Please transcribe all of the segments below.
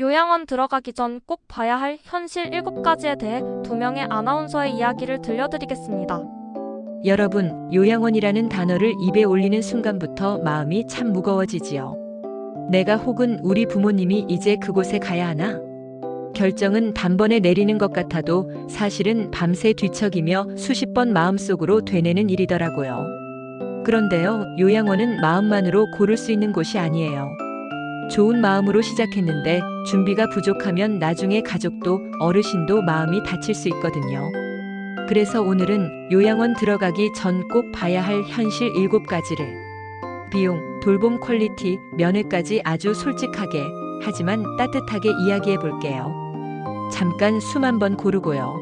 요양원 들어가기 전 꼭 봐야 할 현실 7가지에 대해 2명의 아나운서의 이야기를 들려드리겠습니다. 여러분, 요양원이라는 단어를 입에 올리는 순간부터 마음이 참 무거워지지요. 내가 혹은 우리 부모님이 이제 그곳에 가야 하나? 결정은 단번에 내리는 것 같아도 사실은 밤새 뒤척이며 수십 번 마음속으로 되뇌는 일이더라고요. 그런데요, 요양원은 마음만으로 고를 수 있는 곳이 아니에요. 좋은 마음으로 시작했는데 준비가 부족하면 나중에 가족도 어르신도 마음이 다칠 수 있거든요. 그래서 오늘은 요양원 들어가기 전 꼭 봐야 할 현실 7가지를 비용, 돌봄 퀄리티, 면회까지 아주 솔직하게 하지만 따뜻하게 이야기해 볼게요. 잠깐 숨 한번 고르고요.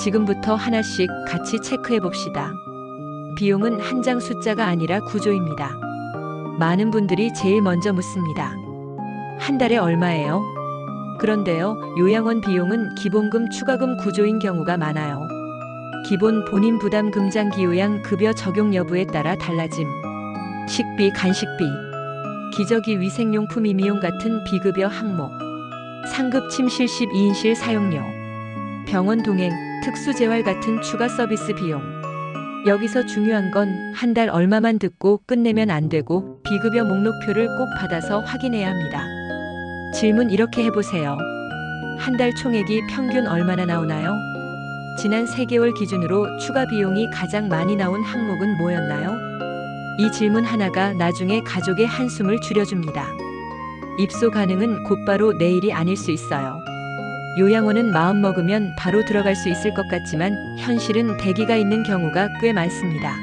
지금부터 하나씩 같이 체크해 봅시다. 비용은 한 장 숫자가 아니라 구조입니다. 많은 분들이 제일 먼저 묻습니다. 한 달에 얼마예요? 그런데요, 요양원 비용은 기본금, 추가금 구조인 경우가 많아요. 기본 본인 부담금, 장기요양 급여 적용 여부에 따라 달라짐. 식비, 간식비, 기저귀, 위생용품, 임의용 같은 비급여 항목, 상급 침실십, 2인실 사용료, 병원 동행, 특수재활 같은 추가 서비스 비용. 여기서 중요한 건 한 달 얼마만 듣고 끝내면 안 되고 비급여 목록표를 꼭 받아서 확인해야 합니다. 질문 이렇게 해보세요. 한 달 총액이 평균 얼마나 나오나요? 지난 3개월 기준으로 추가 비용이 가장 많이 나온 항목은 뭐였나요? 이 질문 하나가 나중에 가족의 한숨을 줄여줍니다. 입소 가능은 곧바로 내일이 아닐 수 있어요. 요양원은 마음먹으면 바로 들어갈 수 있을 것 같지만 현실은 대기가 있는 경우가 꽤 많습니다.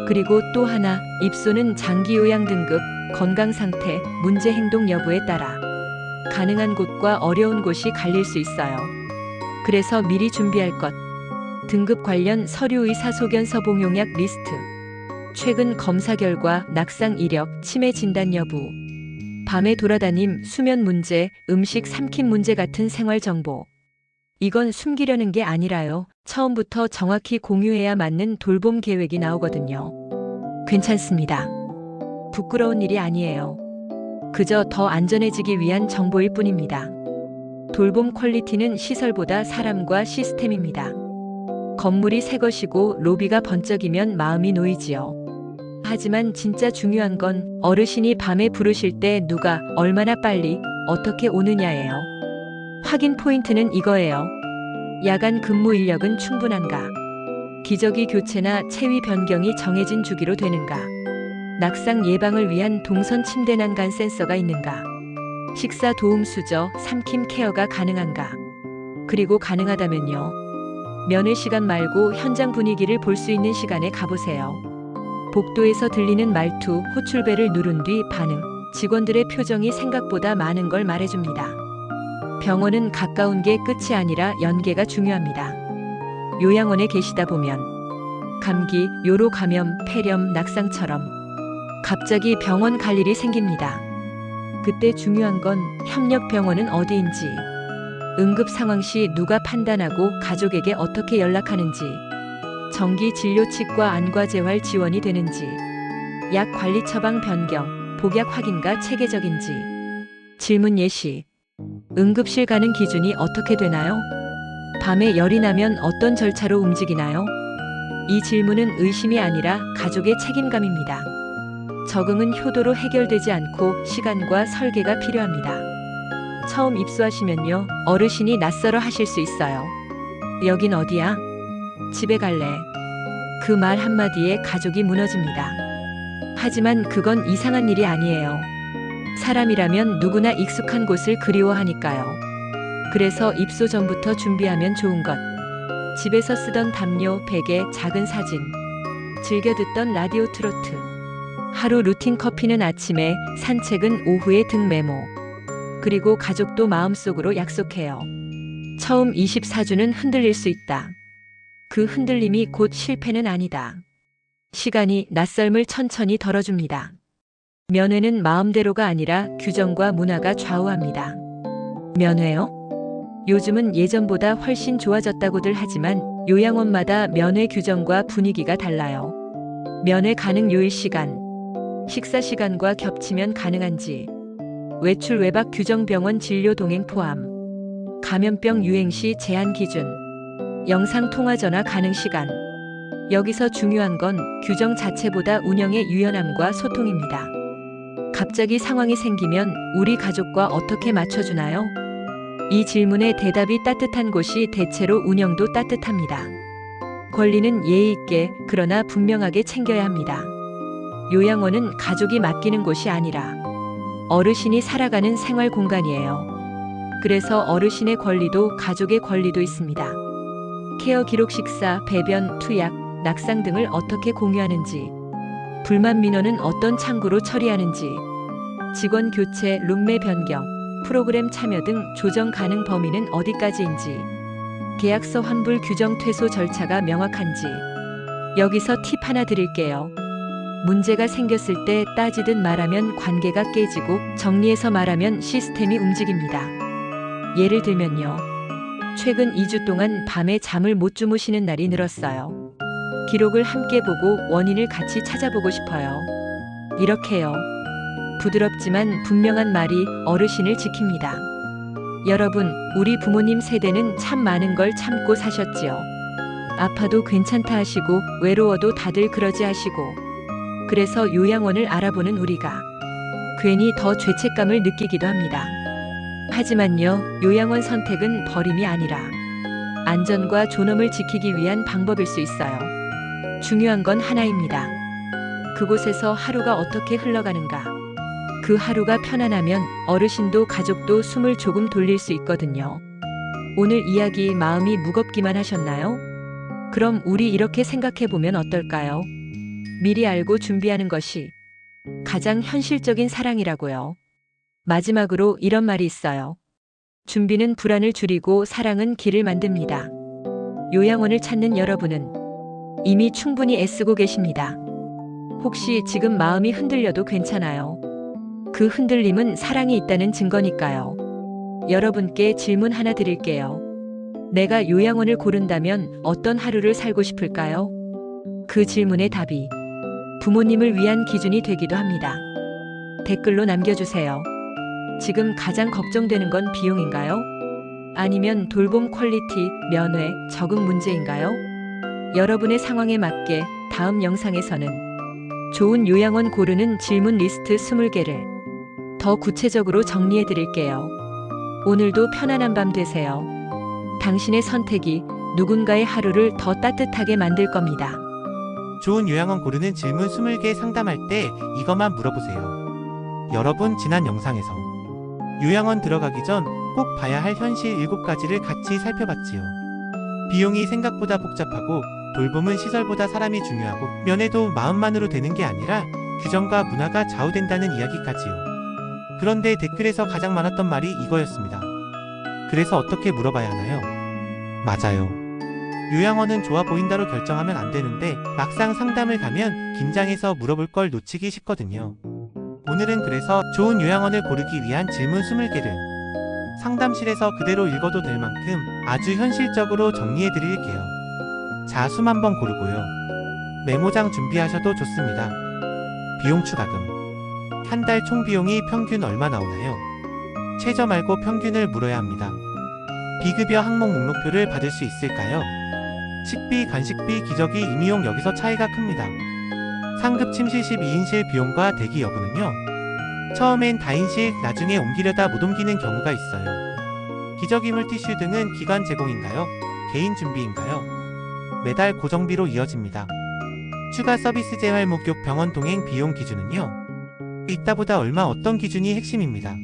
그리고 또 하나, 입소는 장기요양 등급, 건강상태, 문제 행동 여부에 따라 가능한 곳과 어려운 곳이 갈릴 수 있어요. 그래서 미리 준비할 것. 등급 관련 서류, 의사소견서, 복용약 리스트, 최근 검사 결과, 낙상 이력, 치매 진단 여부, 밤에 돌아다님, 수면 문제, 음식 삼킴 문제 같은 생활 정보. 이건 숨기려는 게 아니라요. 처음부터 정확히 공유해야 맞는 돌봄 계획이 나오거든요. 괜찮습니다. 부끄러운 일이 아니에요. 그저 더 안전해지기 위한 정보일 뿐입니다. 돌봄 퀄리티는 시설보다 사람과 시스템입니다. 건물이 새 것이고 로비가 번쩍이면 마음이 놓이지요. 하지만 진짜 중요한 건 어르신이 밤에 부르실 때 누가 얼마나 빨리 어떻게 오느냐예요. 확인 포인트는 이거예요. 야간 근무 인력은 충분한가? 기저귀 교체나 체위 변경이 정해진 주기로 되는가? 낙상 예방을 위한 동선 침대 난간 센서가 있는가? 식사 도움 수저, 삼킴 케어가 가능한가? 그리고 가능하다면요. 면회 시간 말고 현장 분위기를 볼 수 있는 시간에 가보세요. 복도에서 들리는 말투, 호출벨을 누른 뒤 반응, 직원들의 표정이 생각보다 많은 걸 말해줍니다. 병원은 가까운 게 끝이 아니라 연계가 중요합니다. 요양원에 계시다 보면 감기, 요로 감염, 폐렴, 낙상처럼 갑자기 병원 갈 일이 생깁니다. 그때 중요한 건 협력 병원은 어디인지, 응급 상황 시 누가 판단하고 가족에게 어떻게 연락하는지, 정기 진료 치과 안과 재활 지원이 되는지, 약 관리 처방 변경, 복약 확인과 체계적인지. 질문 예시. 응급실 가는 기준이 어떻게 되나요? 밤에 열이 나면 어떤 절차로 움직이나요? 이 질문은 의심이 아니라 가족의 책임감입니다. 적응은 효도로 해결되지 않고 시간과 설계가 필요합니다. 처음 입소하시면요, 어르신이 낯설어 하실 수 있어요. 여긴 어디야? 집에 갈래. 그 말 한마디에 가족이 무너집니다. 하지만 그건 이상한 일이 아니에요. 사람이라면 누구나 익숙한 곳을 그리워하니까요. 그래서 입소 전부터 준비하면 좋은 것. 집에서 쓰던 담요, 베개, 작은 사진, 즐겨 듣던 라디오 트로트, 하루 루틴 커피는 아침에, 산책은 오후에 등 메모. 그리고 가족도 마음속으로 약속해요. 처음 24주는 흔들릴 수 있다. 그 흔들림이 곧 실패는 아니다. 시간이 낯설음을 천천히 덜어줍니다. 면회는 마음대로가 아니라 규정과 문화가 좌우합니다. 면회요? 요즘은 예전보다 훨씬 좋아졌다고들 하지만 요양원마다 면회 규정과 분위기가 달라요. 면회 가능 요일 시간, 식사 시간과 겹치면 가능한지, 외출 외박 규정 병원 진료 동행 포함. 감염병 유행 시 제한 기준. 영상 통화 전화 가능 시간. 여기서 중요한 건 규정 자체보다 운영의 유연함과 소통입니다. 갑자기 상황이 생기면 우리 가족과 어떻게 맞춰주나요? 이 질문에 대답이 따뜻한 곳이 대체로 운영도 따뜻합니다. 권리는 예의 있게 그러나 분명하게 챙겨야 합니다. 요양원은 가족이 맡기는 곳이 아니라 어르신이 살아가는 생활 공간이에요. 그래서 어르신의 권리도 가족의 권리도 있습니다. 케어 기록 식사, 배변, 투약, 낙상 등을 어떻게 공유하는지, 불만 민원은 어떤 창구로 처리하는지, 직원 교체, 룸메 변경, 프로그램 참여 등 조정 가능 범위는 어디까지인지, 계약서 환불 규정 퇴소 절차가 명확한지. 여기서 팁 하나 드릴게요. 문제가 생겼을 때 따지듯 말하면 관계가 깨지고 정리해서 말하면 시스템이 움직입니다. 예를 들면요. 최근 2주 동안 밤에 잠을 못 주무시는 날이 늘었어요. 기록을 함께 보고 원인을 같이 찾아보고 싶어요. 이렇게요. 부드럽지만 분명한 말이 어르신을 지킵니다. 여러분, 우리 부모님 세대는 참 많은 걸 참고 사셨지요. 아파도 괜찮다 하시고 외로워도 다들 그러지 하시고. 그래서 요양원을 알아보는 우리가 괜히 더 죄책감을 느끼기도 합니다. 하지만요, 요양원 선택은 버림이 아니라 안전과 존엄을 지키기 위한 방법일 수 있어요. 중요한 건 하나입니다. 그곳에서 하루가 어떻게 흘러가는가. 그 하루가 편안하면 어르신도 가족도 숨을 조금 돌릴 수 있거든요. 오늘 이야기 마음이 무겁기만 하셨나요? 그럼 우리 이렇게 생각해 보면 어떨까요? 미리 알고 준비하는 것이 가장 현실적인 사랑이라고요. 마지막으로 이런 말이 있어요. 준비는 불안을 줄이고 사랑은 길을 만듭니다. 요양원을 찾는 여러분은 이미 충분히 애쓰고 계십니다. 혹시 지금 마음이 흔들려도 괜찮아요. 그 흔들림은 사랑이 있다는 증거니까요. 여러분께 질문 하나 드릴게요. 내가 요양원을 고른다면 어떤 하루를 살고 싶을까요? 그 질문의 답이 부모님을 위한 기준이 되기도 합니다. 댓글로 남겨주세요. 지금 가장 걱정되는 건 비용인가요? 아니면 돌봄 퀄리티, 면회, 적응 문제인가요? 여러분의 상황에 맞게 다음 영상에서는 좋은 요양원 고르는 질문 리스트 20개를 더 구체적으로 정리해 드릴게요. 오늘도 편안한 밤 되세요. 당신의 선택이 누군가의 하루를 더 따뜻하게 만들 겁니다. 좋은 요양원 고르는 질문 20개 상담할 때 이것만 물어보세요. 여러분, 지난 영상에서 요양원 들어가기 전 꼭 봐야 할 현실 7가지를 같이 살펴봤지요. 비용이 생각보다 복잡하고 돌봄은 시설보다 사람이 중요하고 면회도 마음만으로 되는 게 아니라 규정과 문화가 좌우된다는 이야기까지요. 그런데 댓글에서 가장 많았던 말이 이거였습니다. 그래서 어떻게 물어봐야 하나요? 맞아요. 요양원은 좋아 보인다로 결정하면 안 되는데 막상 상담을 가면 긴장해서 물어볼 걸 놓치기 쉽거든요. 오늘은 그래서 좋은 요양원을 고르기 위한 질문 20개를 상담실에서 그대로 읽어도 될 만큼 아주 현실적으로 정리해 드릴게요. 자, 숨 한번 고르고요. 메모장 준비하셔도 좋습니다. 비용 추가금. 한 달 총 비용이 평균 얼마 나오나요? 최저 말고 평균을 물어야 합니다. 비급여 항목 목록표를 받을 수 있을까요? 식비, 간식비, 기저귀, 임의용 여기서 차이가 큽니다. 상급 침실식 2인실 비용과 대기 여부는요. 처음엔 다인실, 나중에 옮기려다 못 옮기는 경우가 있어요. 기저귀, 물티슈 등은 기관 제공인가요? 개인 준비인가요? 매달 고정비로 이어집니다. 추가 서비스 재활, 목욕, 병원 동행 비용 기준은요. 있다보다 얼마 어떤 기준이 핵심입니다.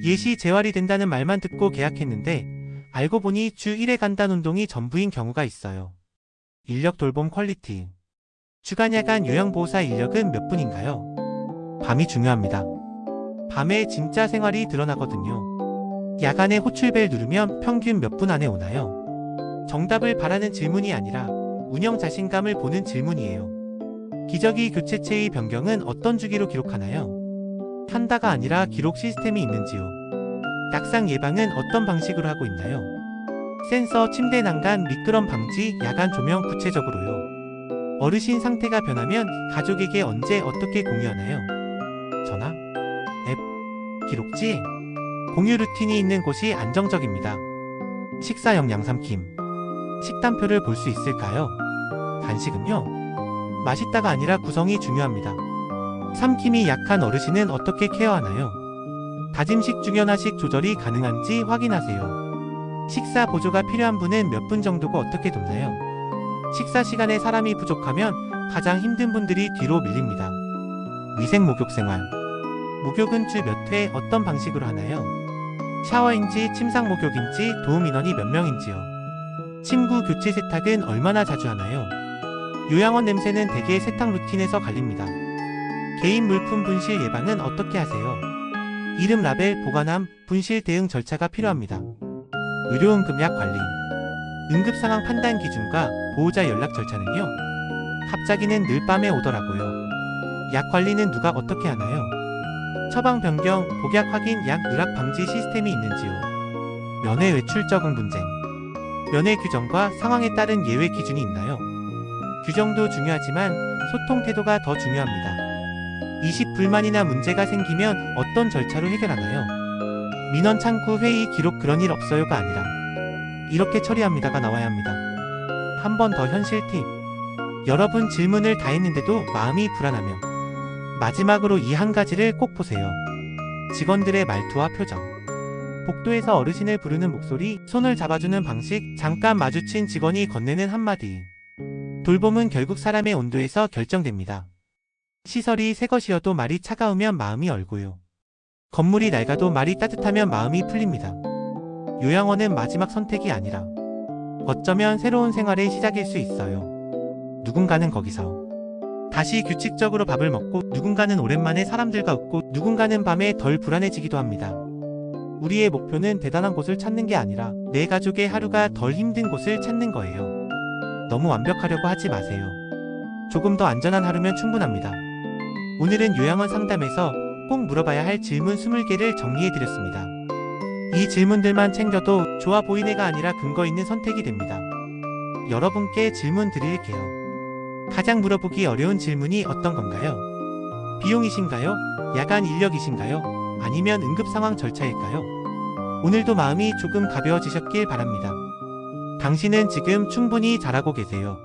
예시 재활이 된다는 말만 듣고 계약했는데 알고 보니 주 1회 간단 운동이 전부인 경우가 있어요. 인력 돌봄 퀄리티. 주간 야간 요양보호사 인력은 몇 분인가요? 밤이 중요합니다. 밤에 진짜 생활이 드러나거든요. 야간에 호출벨 누르면 평균 몇 분 안에 오나요? 정답을 바라는 질문이 아니라 운영 자신감을 보는 질문이에요. 기저귀 교체체의 변경은 어떤 주기로 기록하나요? 한다가 아니라 기록 시스템이 있는지요? 낙상 예방은 어떤 방식으로 하고 있나요? 센서, 침대 난간, 미끄럼 방지, 야간 조명 구체적으로요. 어르신 상태가 변하면 가족에게 언제 어떻게 공유하나요? 전화? 앱? 기록지, 공유 루틴이 있는 곳이 안정적입니다. 식사형 양삼킴. 식단표를 볼 수 있을까요? 간식은요? 맛있다가 아니라 구성이 중요합니다. 삼킴이 약한 어르신은 어떻게 케어하나요? 다짐식 중연하식 조절이 가능한지 확인하세요. 식사 보조가 필요한 분은 몇 분 정도고 어떻게 돕나요? 식사 시간에 사람이 부족하면 가장 힘든 분들이 뒤로 밀립니다. 위생 목욕 생활. 목욕은 주 몇 회 어떤 방식으로 하나요? 샤워인지 침상 목욕인지 도움 인원이 몇 명인지요? 침구 교체 세탁은 얼마나 자주 하나요? 요양원 냄새는 대개 세탁 루틴에서 갈립니다. 개인 물품 분실 예방은 어떻게 하세요? 이름 라벨 보관함, 분실 대응 절차가 필요합니다. 의료응급약 관리. 응급상황 판단 기준과 보호자 연락 절차는요? 갑자기는 늘 밤에 오더라고요. 약 관리는 누가 어떻게 하나요? 처방 변경, 복약 확인, 약 누락 방지 시스템이 있는지요? 면회 외출 적응 분쟁. 면회 규정과 상황에 따른 예외 기준이 있나요? 규정도 중요하지만 소통 태도가 더 중요합니다. 20불만이나 문제가 생기면 어떤 절차로 해결하나요? 민원 창구 회의 기록 그런 일 없어요가 아니라 이렇게 처리합니다가 나와야 합니다. 한 번 더 현실 팁. 여러분 질문을 다 했는데도 마음이 불안하면 마지막으로 이 한 가지를 꼭 보세요. 직원들의 말투와 표정. 복도에서 어르신을 부르는 목소리, 손을 잡아주는 방식, 잠깐 마주친 직원이 건네는 한마디. 돌봄은 결국 사람의 온도에서 결정됩니다. 시설이 새 것이어도 말이 차가우면 마음이 얼고요. 건물이 낡아도 말이 따뜻하면 마음이 풀립니다. 요양원은 마지막 선택이 아니라 어쩌면 새로운 생활의 시작일 수 있어요. 누군가는 거기서 다시 규칙적으로 밥을 먹고, 누군가는 오랜만에 사람들과 웃고, 누군가는 밤에 덜 불안해지기도 합니다. 우리의 목표는 대단한 곳을 찾는 게 아니라 내 가족의 하루가 덜 힘든 곳을 찾는 거예요. 너무 완벽하려고 하지 마세요. 조금 더 안전한 하루면 충분합니다. 오늘은 요양원 상담에서 꼭 물어봐야 할 질문 20개를 정리해드렸습니다. 이 질문들만 챙겨도 좋아 보이네가 아니라 근거 있는 선택이 됩니다. 여러분께 질문 드릴게요. 가장 물어보기 어려운 질문이 어떤 건가요? 비용이신가요? 야간 인력이신가요? 아니면 응급상황 절차일까요? 오늘도 마음이 조금 가벼워지셨길 바랍니다. 당신은 지금 충분히 잘하고 계세요.